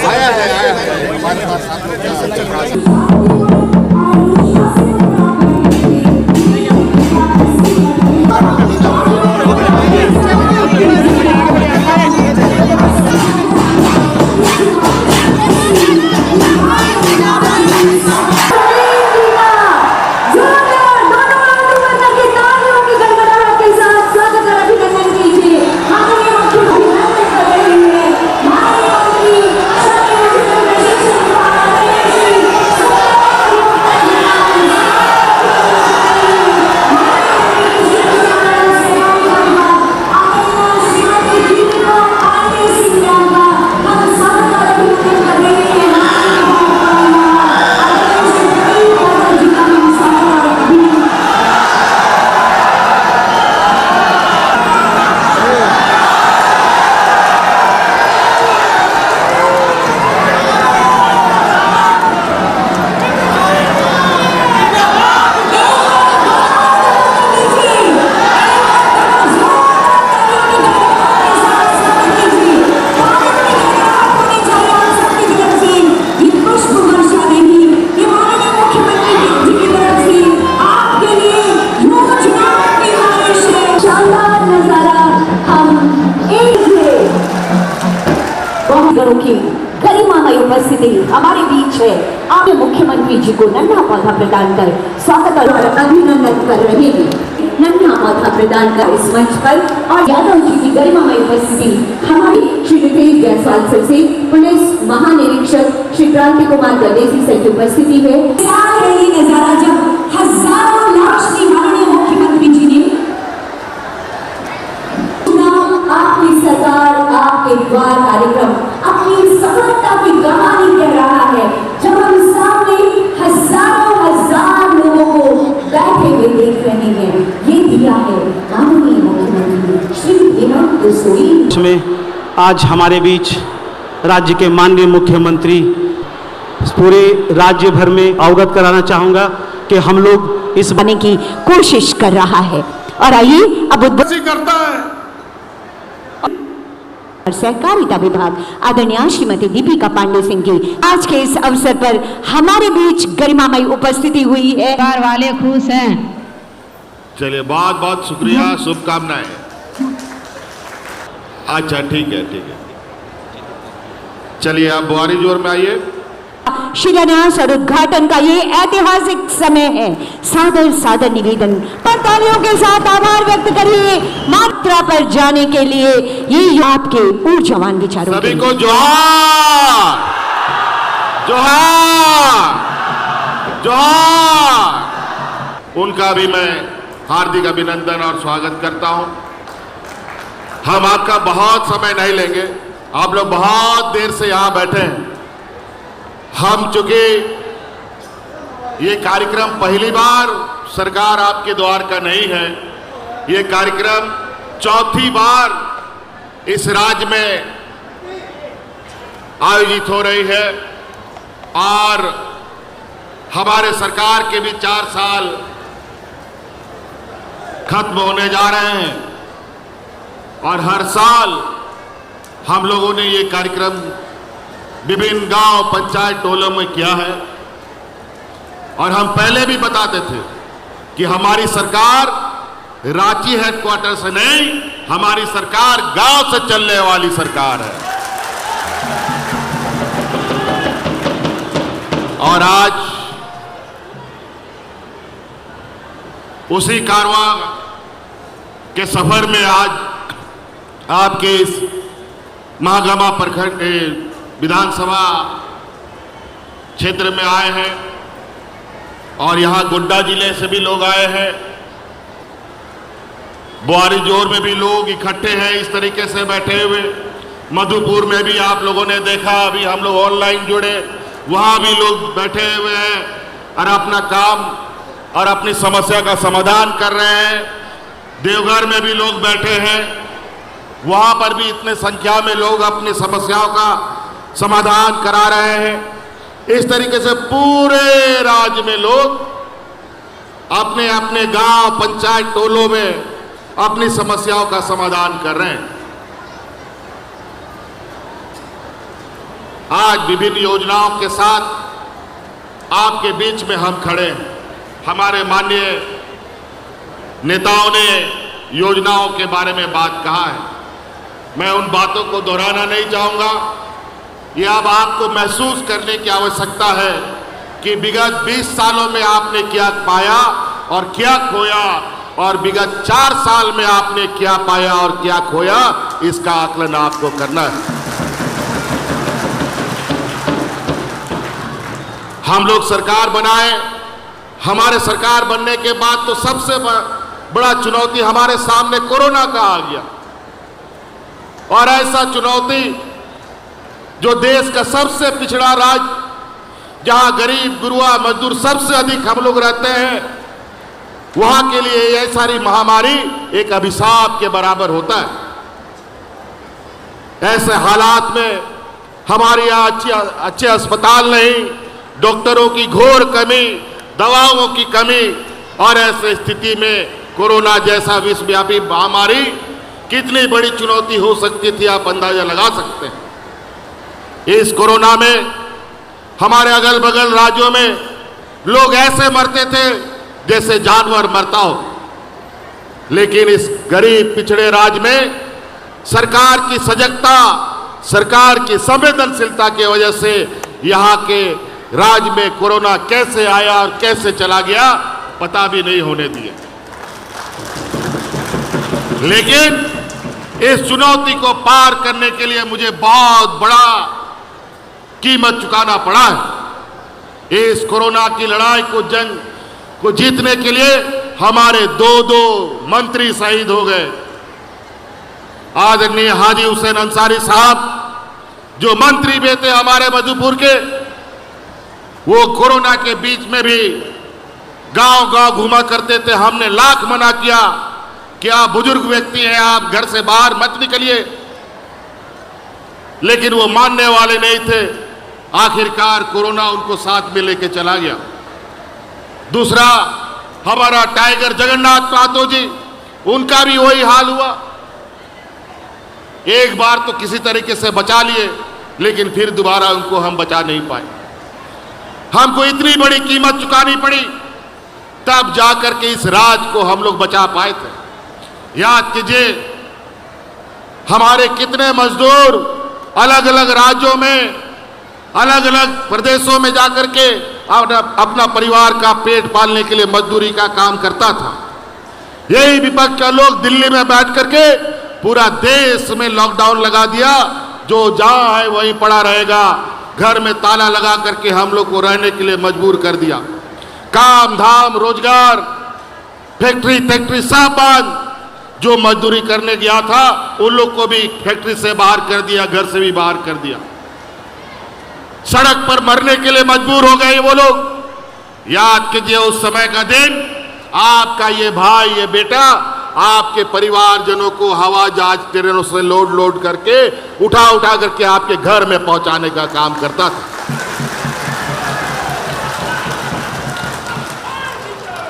आया है हमारे पास आप लोग क्या की गरिमामय उपस्थिति हमारे बीच है। आप मुख्यमंत्री जी को नन्हा पौधा प्रदान कर स्वागत और अभिनंदन कर रहे हैं। नन्हा पौधा प्रदान कर इस मंच पर और यादव जी की गरिमामय उपस्थिति हमारे श्री नितेश जायसवाल सर से पुलिस महानिरीक्षक श्री क्रांति कुमार गदेसी सर की उपस्थिति है। नजारा जब हजारों लाख की माननीय मुख्यमंत्री जी ने आपकी सरकार आपके द्वार कार्यक्रम अपनी सफलता की कहानी कह रहा है। जब हम सामने हजार लोगों को बैठे हुए देख रहे हैं, ये दिया है माननीय मुख्यमंत्री श्री हेमंत सोरेन। में आज हमारे बीच राज्य के माननीय मुख्यमंत्री पूरे राज्य भर में अवगत कराना चाहूंगा कि हम लोग इस बनने की कोशिश कर रहा है। और आइए अब करता है सहकारिता विभाग आदरणीय श्रीमती दीपिका पांडे सिंह की आज के इस अवसर पर हमारे बीच गरिमामय उपस्थिति हुई है। परिवार वाले खुश हैं। चलिए बहुत बहुत शुक्रिया, शुभकामनाएं। अच्छा ठीक है चलिए आप बुआरी जोर में आइए। शिलान्यास और उद्घाटन का ये ऐतिहासिक समय है। सादर निवेदन पर तालियों के साथ आभार व्यक्त करिए मात्रा पर जाने के लिए। ये आपके ऊर्जावान विचारों सभी को जोहार जोहार जोहार। उनका भी मैं हार्दिक अभिनंदन और स्वागत करता हूं। हम आपका बहुत समय नहीं लेंगे, आप लोग बहुत देर से यहां बैठे हैं। हम चूंकि ये कार्यक्रम पहली बार सरकार आपके द्वार का नहीं है, ये कार्यक्रम चौथी बार इस राज्य में आयोजित हो रही है और हमारे सरकार के भी 4 साल खत्म होने जा रहे हैं और हर साल हम लोगों ने ये कार्यक्रम विभिन्न गांव पंचायत टोलों में किया है। और हम पहले भी बताते थे कि हमारी सरकार रांची हेडक्वार्टर से नहीं, हमारी सरकार गांव से चलने वाली सरकार है। और आज उसी कारवां के सफर में आज आपके इस महागामा प्रखंड विधानसभा क्षेत्र में आए हैं और यहां गोड्डा जिले से भी लोग आए हैं, बुआरी जोर में भी लोग इकट्ठे हैं इस तरीके से बैठे हुए। मधुपुर में भी आप लोगों ने देखा, अभी हम लोग ऑनलाइन जुड़े, वहां भी लोग बैठे हुए हैं और अपना काम और अपनी समस्या का समाधान कर रहे हैं। देवघर में भी लोग बैठे हैं, वहां पर भी इतने संख्या में लोग अपनी समस्याओं का समाधान करा रहे हैं। इस तरीके से पूरे राज्य में लोग अपने अपने गांव पंचायत टोलों में अपनी समस्याओं का समाधान कर रहे हैं। आज विभिन्न योजनाओं के साथ आपके बीच में हम खड़े हैं। हमारे माननीय नेताओं ने योजनाओं के बारे में बात कहा है, मैं उन बातों को दोहराना नहीं चाहूँगा। ये अब आपको महसूस करने की आवश्यकता है कि विगत 20 सालों में आपने क्या पाया और क्या खोया, और विगत 4 साल में आपने क्या पाया और क्या खोया, इसका आकलन आपको करना है। हम लोग सरकार बनाए, हमारे सरकार बनने के बाद तो सबसे बड़ा चुनौती हमारे सामने कोरोना का आ गया, और ऐसा चुनौती जो देश का सबसे पिछड़ा राज्य, जहां गरीब गुरुआ मजदूर सबसे अधिक हम लोग रहते हैं, वहां के लिए यह सारी महामारी एक अभिशाप के बराबर होता है। ऐसे हालात में हमारे यहाँ अच्छे अस्पताल नहीं, डॉक्टरों की घोर कमी, दवाओं की कमी, और ऐसे स्थिति में कोरोना जैसा विश्वव्यापी महामारी कितनी बड़ी चुनौती हो सकती थी, आप अंदाजा लगा सकते हैं। इस कोरोना में हमारे अगल बगल राज्यों में लोग ऐसे मरते थे जैसे जानवर मरता हो, लेकिन इस गरीब पिछड़े राज्य में सरकार की सजगता, सरकार की संवेदनशीलता की वजह से यहाँ के राज्य में कोरोना कैसे आया और कैसे चला गया पता भी नहीं होने दिया। लेकिन इस चुनौती को पार करने के लिए मुझे बहुत बड़ा कीमत चुकाना पड़ा है। इस कोरोना की लड़ाई को, जंग को जीतने के लिए हमारे 2 मंत्री शहीद हो गए। आदरणीय हाजी हुसैन अंसारी साहब जो मंत्री भी थे हमारे मधुपुर के, वो कोरोना के बीच में भी गांव-गांव घूमा करते थे। हमने लाख मना किया कि आप बुजुर्ग व्यक्ति हैं, आप घर से बाहर मत निकलिए, लेकिन वो मानने वाले नहीं थे। आखिरकार कोरोना उनको साथ में लेके चला गया। दूसरा, हमारा टाइगर जगन्नाथ महतो जी, उनका भी वही हाल हुआ। एक बार तो किसी तरीके से बचा लिए, लेकिन फिर दोबारा उनको हम बचा नहीं पाए। हमको इतनी बड़ी कीमत चुकानी पड़ी, तब जाकर के इस राज को हम लोग बचा पाए थे। याद कीजिए, हमारे कितने मजदूर अलग अलग राज्यों में, अलग अलग प्रदेशों में जाकर के अपना परिवार का पेट पालने के लिए मजदूरी का काम करता था। यही विपक्ष के लोग दिल्ली में बैठ करके पूरा देश में लॉकडाउन लगा दिया, जो जहां है वहीं पड़ा रहेगा, घर में ताला लगा करके हम लोग को रहने के लिए मजबूर कर दिया। काम धाम रोजगार, फैक्ट्री सब बंद। जो मजदूरी करने गया था उन लोग को भी फैक्ट्री से बाहर कर दिया, घर से भी बाहर कर दिया। सड़क पर मरने के लिए मजबूर हो गए वो लोग। याद कीजिए उस समय का दिन, आपका ये भाई, ये बेटा आपके परिवारजनों को हवा जहाज ट्रेनों से लोड करके उठा करके आपके घर में पहुंचाने का काम करता था।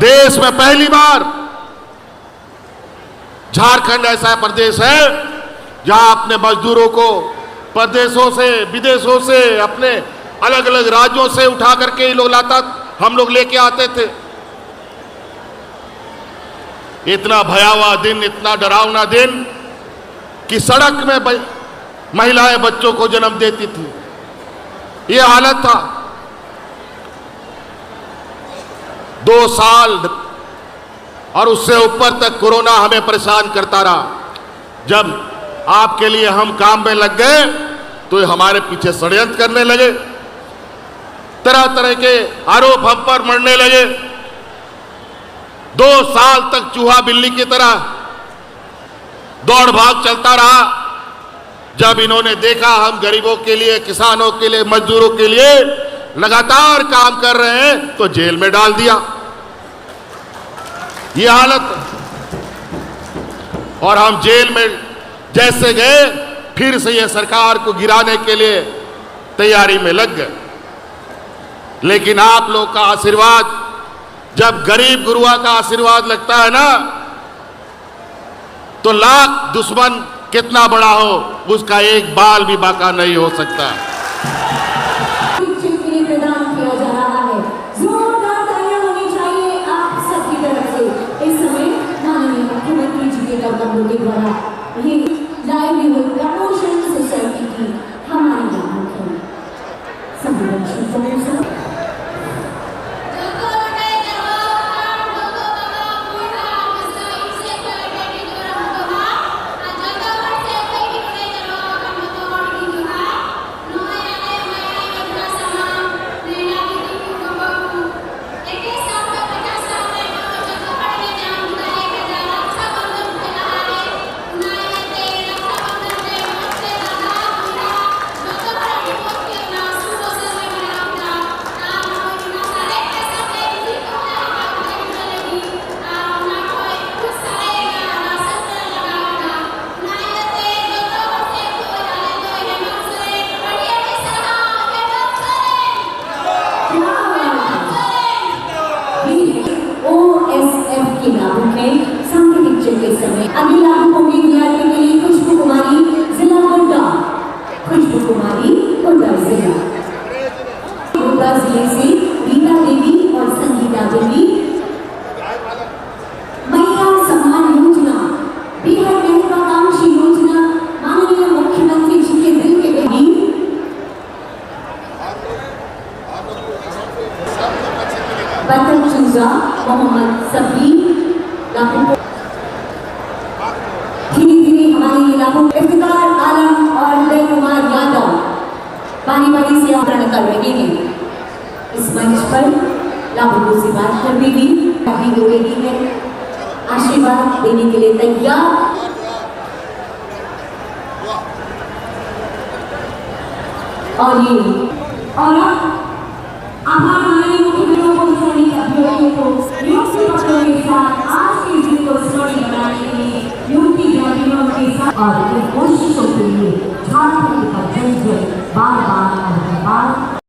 देश में पहली बार झारखंड ऐसा प्रदेश है जहां अपने मजदूरों को प्रदेशों से, विदेशों से, अपने अलग अलग राज्यों से उठा करके ये लोग हम लोग लेके आते थे। इतना भयावह दिन, इतना डरावना दिन कि सड़क में महिलाएं बच्चों को जन्म देती थी। ये हालत था। 2 साल और उससे ऊपर तक कोरोना हमें परेशान करता रहा। जब आपके लिए हम काम में लग गए तो हमारे पीछे षड्यंत्र करने लगे, तरह तरह के आरोप हम पर मढ़ने लगे। 2 साल तक चूहा बिल्ली की तरह दौड़ भाग चलता रहा। जब इन्होंने देखा हम गरीबों के लिए, किसानों के लिए, मजदूरों के लिए लगातार काम कर रहे हैं, तो जेल में डाल दिया। ये हालत, और हम जेल में जैसे गए फिर से ये सरकार को गिराने के लिए तैयारी में लग गए। लेकिन आप लोग का आशीर्वाद, जब गरीब गुरुआ का आशीर्वाद लगता है ना, तो लाख दुश्मन कितना बड़ा हो, उसका एक बाल भी बाका नहीं हो सकता। के कदमों के द्वारा ये लाइवलीहुड प्रमोशन सोसाइटी की हमारी नाम है संरक्षण समूह के समय अगले लागू होंगे विद्यार्थियों के लिए खुशबू कुमारी जिला गोड्डा, खुशबू कुमारी गोड्डा जिला, गोड्डा जिले से रीता देवी और संगीता देवी। महिला सम्मान योजना बेहद महत्वाकांक्षी योजना माननीय मुख्यमंत्री जी के दिल के करीब। बतन चूजा मोहम्मद सफी लाखों हमारे इलाकों इफ्तिकार आलम और उदय कुमार यादव बारी से आग्रह कर रहे हैं। इस मंच पर लाभों से बात करने की काफी लोगेगी है, आशीर्वाद देने के लिए तैयार। और ये और आभार माननीय मुख्यमंत्री को सभी अभियोजकों को युक्ति पत्रों के साथ आज के दिन को स्मरणीय बनाने के लिए युक्ति जातियों के साथ और इन कोशिशों के लिए झारखंड का जन बार बार